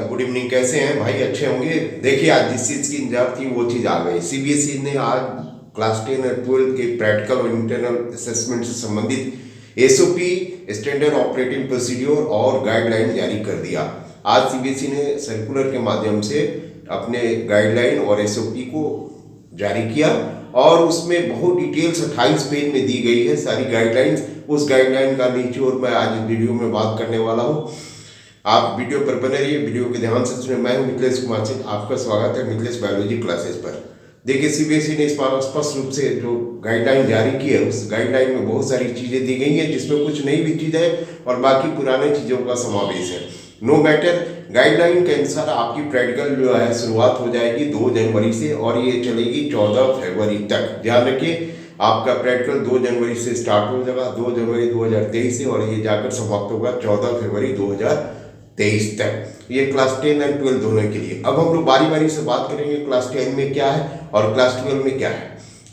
नमस्कार, good evening. कैसे हैं भाई? अच्छे होंगे। देखिए, आज जिस चीज़ की इंतजार थी वो चीज़ आ गई। सीबीएसई ने आज क्लास 10 और 12 के प्रैक्टिकल और इंटरनल असेसमेंट से संबंधित एसओपी, स्टैंडर्ड ऑपरेटिंग प्रोसीड्योर और गाइडलाइन जारी कर दिया। आज सीबीएसई ने सर्कुलर के माध्यम से अपने गाइडलाइन और एसओपी को जारी किया और उसमें बहुत डिटेल्स 28 पेज में दी गई है सारी गाइडलाइंस। उस गाइडलाइन का निचोड़ मैं आज इस वीडियो में बात करने वाला हूँ। आप वीडियो पर बने रहिए, वीडियो के ध्यान से सुने। मैं हूं मिथिलेश कुमार सिंह, आपका स्वागत है मिथिलेश बायोलॉजी क्लासेस पर। देखिए, सीबीएसई ने इस बार स्पष्ट रूप से जो गाइडलाइन जारी की है उस गाइडलाइन में बहुत सारी चीज़ें दी गई हैं, जिसमें कुछ नई भी चीज़ है और बाकी पुराने चीज़ों का समावेश है। नो मैटर, गाइडलाइन के अनुसार आपकी प्रैक्टिकल जो है शुरुआत हो जाएगी 2 जनवरी से और ये चलेगी 14 फरवरी तक। ध्यान रखिए, आपका प्रैक्टिकल 2 जनवरी से स्टार्ट हो जाएगा, 2 जनवरी 2023 से, और ये जाकर समाप्त होगा 14 फरवरी 2023 तक। ये क्लास 10 एंड 12 दोनों के लिए। अब हम लोग बारी बारी से बात करेंगे क्लास 10 में क्या है और क्लास 12 में क्या है।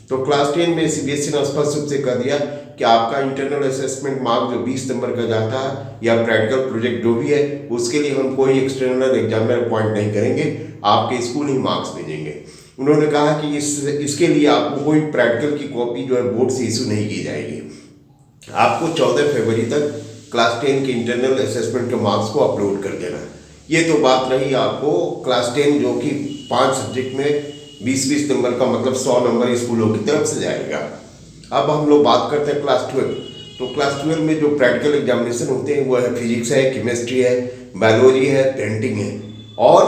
तो क्लास 10 में सीबीएसई ने स्पष्ट रूप से कह दिया कि आपका इंटरनल असेसमेंट मार्क जो 20 नंबर का जाता है या प्रैक्टिकल प्रोजेक्ट जो भी है उसके लिए हम कोई एक्सटर्नल एग्जामिनर अपॉइंट नहीं करेंगे, आपके स्कूल ही मार्क्स भेजेंगे। उन्होंने कहा कि इसके लिए आपको कोई प्रैक्टिकल की कॉपी जो है बोर्ड से इशू नहीं की जाएगी। आपको 14 फरवरी तक क्लास 10 के इंटरनल असेसमेंट के मार्क्स को अपलोड कर देना। ये तो बात रही आपको क्लास 10 जो कि 5 सब्जेक्ट में 20-20 नंबर का, मतलब 100 नंबर स्कूलों की तरफ से जाएगा। अब हम लोग बात करते हैं क्लास 12। तो क्लास 12 में जो प्रैक्टिकल एग्जामिनेशन होते हैं वो है फिजिक्स है, केमिस्ट्री है, बायोलॉजी है, पेंटिंग है, और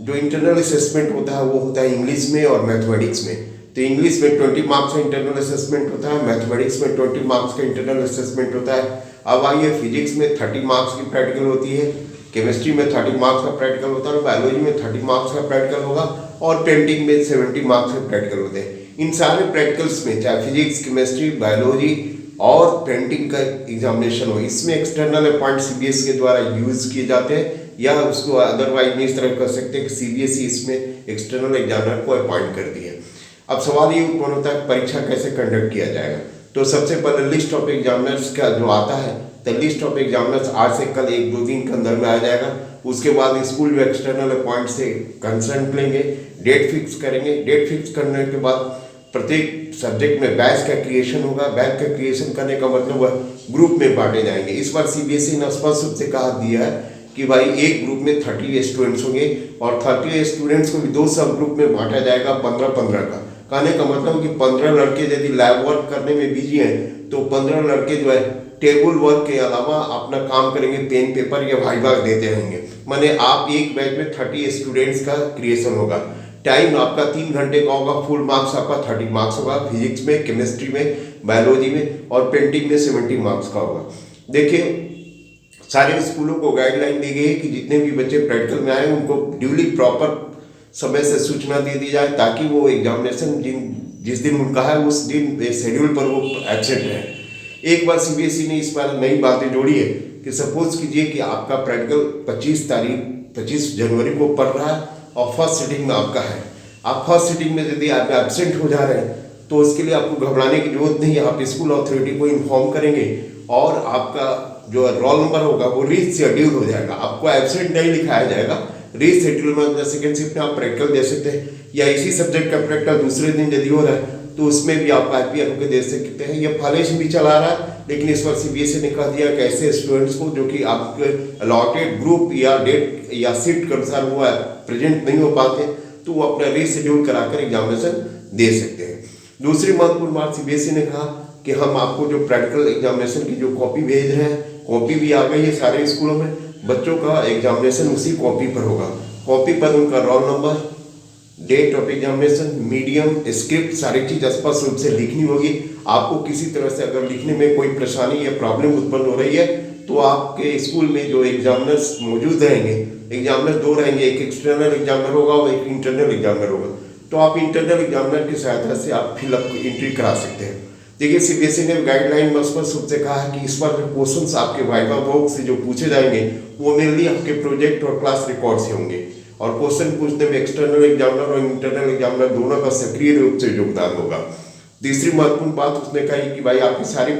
जो इंटरनल असेसमेंट होता है वो होता है इंग्लिश में और मैथमेटिक्स में। तो इंग्लिश में 20 मार्क्स का इंटरनल असेसमेंट होता है, मैथमेटिक्स में 20 मार्क्स का इंटरनल असेसमेंट होता है। अब आइए, फिजिक्स में 30 मार्क्स की प्रैक्टिकल होती है, केमिस्ट्री में 30 मार्क्स का प्रैक्टिकल होता है, बायोलॉजी में 30 मार्क्स का प्रैक्टिकल होगा और पेंटिंग में 70 मार्क्स के प्रैक्टिकल होते हैं। इन सारे प्रैक्टिकल्स में चाहे फिजिक्स, केमिस्ट्री, बायोलॉजी और पेंटिंग का एग्जामिनेशन हो, इसमें एक्सटर्नल अपॉइंट सीबीएसई के द्वारा यूज किए जाते हैं, या उसको अदरवाइज भी इस तरह कर सकते हैं कि सीबीएसई इसमें एक्सटर्नल एग्जामिनर को अपॉइंट करती है। अब सवाल ये उत्पन्न होता है परीक्षा कैसे कंडक्ट किया जाएगा। तो सबसे पहले लिस्ट ऑफ एग्जामिनर्स का जो आता है, तो लिस्ट ऑफ एग्जामिनर्स आज से कल 1-2 दिन के अंदर में आ जाएगा। उसके बाद स्कूल में एक्सटर्नल अपॉइंट से कंसल्ट लेंगे, डेट फिक्स करेंगे। डेट फिक्स करने के बाद प्रत्येक सब्जेक्ट में बैच का क्रिएशन होगा। बैच का क्रिएशन करने का मतलब वह ग्रुप में बांटे जाएंगे। इस बार सीबीएसई ने स्पष्ट रूप से कहा दिया है कि भाई एक ग्रुप में 30 स्टूडेंट्स होंगे और 30 स्टूडेंट्स को भी 2 सब ग्रुप में बांटा जाएगा 15-15 का। कहने का मतलब कि 15 लड़के यदि लैब वर्क करने में बिजी हैं तो 15 लड़के जो है टेबल वर्क के अलावा अपना काम करेंगे, पेन पेपर या वाइवा देते रहेंगे। माने आप एक बैच में 30 स्टूडेंट्स का क्रिएशन होगा। टाइम आपका 3 घंटे का होगा। फुल मार्क्स आपका 30 मार्क्स होगा, फिजिक्स में, केमिस्ट्री में, बायोलॉजी में, और पेंटिंग में 70 मार्क्स का होगा। देखिए, सारे स्कूलों को गाइडलाइन दी गई है कि जितने भी बच्चे प्रैक्टिकल में आए उनको ड्यूली प्रॉपर समय से सूचना दे दी जाए, ताकि वो एग्जामिनेशन जिस दिन उनका है उस दिन शेड्यूल पर वो एब्सेंट रहे। एक बार सीबीएसई ने इस बार नई बातें जोड़ी है कि सपोज कीजिए कि आपका प्रैक्टिकल 25 जनवरी को पढ़ रहा है और फर्स्ट सीटिंग में आपका है। आप फर्स्ट सीटिंग में यदि आप एब्सेंट हो जा रहे हैं तो उसके लिए आपको घबराने की जरूरत नहीं है। आप स्कूल अथॉरिटी को इन्फॉर्म करेंगे और आपका जो रोल नंबर होगा वो रीशेड्यूल हो जाएगा। आपको एब्सेंट नहीं लिखाया जाएगा। रीशेड्यूल में सेकेंड शिफ्ट में आप प्रैक्टिकल दे सकते हैं, या इसी सब्जेक्ट का प्रैक्टिकल दूसरे दिन यदि हो रहा है तो उसमें भी आप आईपीआर होकर दे सकते हैं। ये फॉलेशन भी चला रहा है, लेकिन इस बार सीबीएसई ने कह दिया कि ऐसे स्टूडेंट्स को जो कि आपके अलॉटेड ग्रुप या डेट या शिफ्ट के अनुसार वो प्रेजेंट नहीं हो पाते तो वो अपना रीशेड्यूल कराकर एग्जामिनेशन दे सकते हैं। दूसरी महत्वपूर्ण बात, सीबीएसई ने कहा कि हम आपको जो प्रैक्टिकल एग्जामिनेशन की जो कॉपी भेज रहे हैं, कॉपी भी आ गई है सारे स्कूलों में। बच्चों का एग्जामिनेशन उसी कॉपी पर होगा। कॉपी पर उनका roll number, date of examination, medium, script, सारी चीज स्पष्ट रूप से लिखनी होगी। आपको किसी तरह से अगर लिखने में कोई परेशानी या प्रॉब्लम उत्पन्न हो रही है तो आपके स्कूल में जो एग्जामिनर्स मौजूद रहेंगे, एग्जामिनर 2 रहेंगे, एक एक्सटर्नल एग्जामिनर होगा और एक इंटरनल एग्जामिनर होगा। तो आप इंटरनल एग्जामिनर की सहायता से आप फिलअप एंट्री करा सकते हैं। देखिए, सीबीएसई ने गाइडलाइन में स्पष्ट रूप से कहा है कि इस बार जो क्वेश्चंस आपके वाइवा बॉक्स से जो पूछे जाएंगे वो मेनली आपके प्रोजेक्ट और क्लास रिकॉर्ड से होंगे, और क्वेश्चन पूछने में एक्सटर्नल एग्जामिनर और इंटरनल एग्जामिनर दोनों का सक्रिय रूप से योगदान होगा। तीसरी महत्वपूर्ण बात उसने कही कि भाई आपकी सारी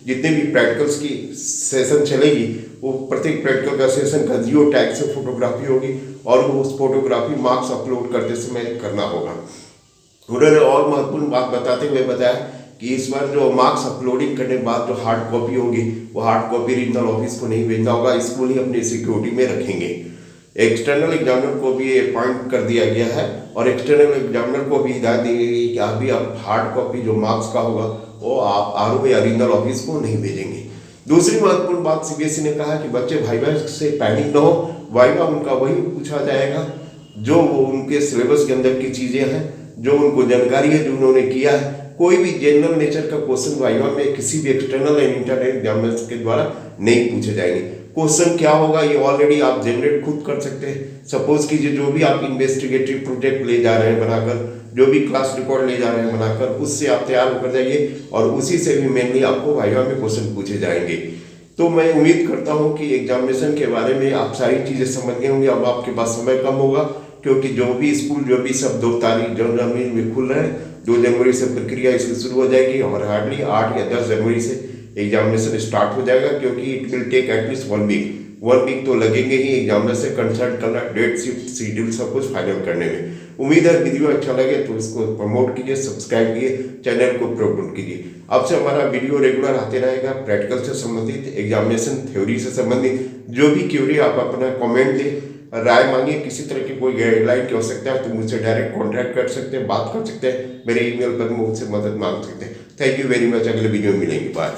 जितने भी प्रैक्टिकल्स की सेशन चलेगी वो प्रत्येक प्रैक्टिकल का सेशन का जियो टैग से फोटोग्राफी होगी और वो उस फोटोग्राफी मार्क्स अपलोड करते समय करना होगा। उन्होंने और महत्वपूर्ण बात बताते हुए बताया कि इस बार जो मार्क्स अपलोडिंग करने के बाद जो हार्ड कॉपी होगी वो हार्ड कॉपी रीजनल ऑफिस को नहीं भेजना होगा, स्कूल ही अपनी सिक्योरिटी में रखेंगे। एक्सटर्नल एग्जामिनर को भी अपॉइंट कर दिया गया है और एक्सटर्नल एग्जामिनर को भी हिदायत दी गई कि अभी आप हार्ड कॉपी जो मार्क्स का होगा वो आप आरओ या रीजनल ऑफिस को नहीं भेजेंगे। दूसरी महत्वपूर्ण बात सीबीएसई ने कहा कि बच्चे वाइवा से पैनिक न हो, वाइवा उनका वही पूछा जाएगा जो वो उनके सिलेबस के अंदर की चीज़ें हैं, जो उनको जानकारी है, जो उन्होंने किया है। कोई भी जनरल नेचर का क्वेश्चन वाइवा में किसी भी एक्सटर्नल एंड इंटरनल एग्जामिनर्स के द्वारा नहीं पूछे जाएंगे। क्वेश्चन क्या होगा ये ऑलरेडी आप जनरेट खुद कर सकते हैं। सपोज कीजिए जो भी आप इन्वेस्टिगेटिव प्रोजेक्ट ले जा रहे हैं बनाकर, जो भी क्लास रिकॉर्ड ले जा रहे हैं बनाकर, उससे आप तैयार होकर जाइए और उसी से भी मेनली आपको वाइवा में क्वेश्चन पूछे जाएंगे। तो मैं उम्मीद करता हूं कि एग्जामिनेशन के बारे में आप सारी चीज़ें समझ गए होंगे। अब आपके पास समय कम होगा क्योंकि जो भी स्कूल जो भी सब 2 तारीख जनवरी में खुल रहे हैं, 2 जनवरी से प्रक्रिया इसकी शुरू हो जाएगी और हार्डली 8 या 10 जनवरी से एग्जामिनेशन स्टार्ट हो जाएगा क्योंकि it will take at least 1 week तो लगेंगे ही एग्जामिनर से कंसल्ट करना, डेट शिफ्ट शेड्यूल सब कुछ फाइनल करने में। उम्मीद है वीडियो अच्छा लगे तो इसको प्रमोट कीजिए, सब्सक्राइब कीजिए, चैनल को प्रमोट कीजिए। अब से हमारा वीडियो रेगुलर आते रहेगा प्रैक्टिकल से संबंधित, एग्जामिनेशन थ्योरी से संबंधित। जो भी क्यूरी आप अपना कमेंट दें, राय मांगिए, किसी तरह की कोई गाइडलाइन की आवश्यकता है तो मुझसे डायरेक्ट कॉन्टैक्ट कर सकते हैं, बात कर सकते हैं, मेरे ईमेल पर मुझसे मदद मांग सकते हैं। Thank you very much. अगले वीडियो में मिलेंगे, बाय।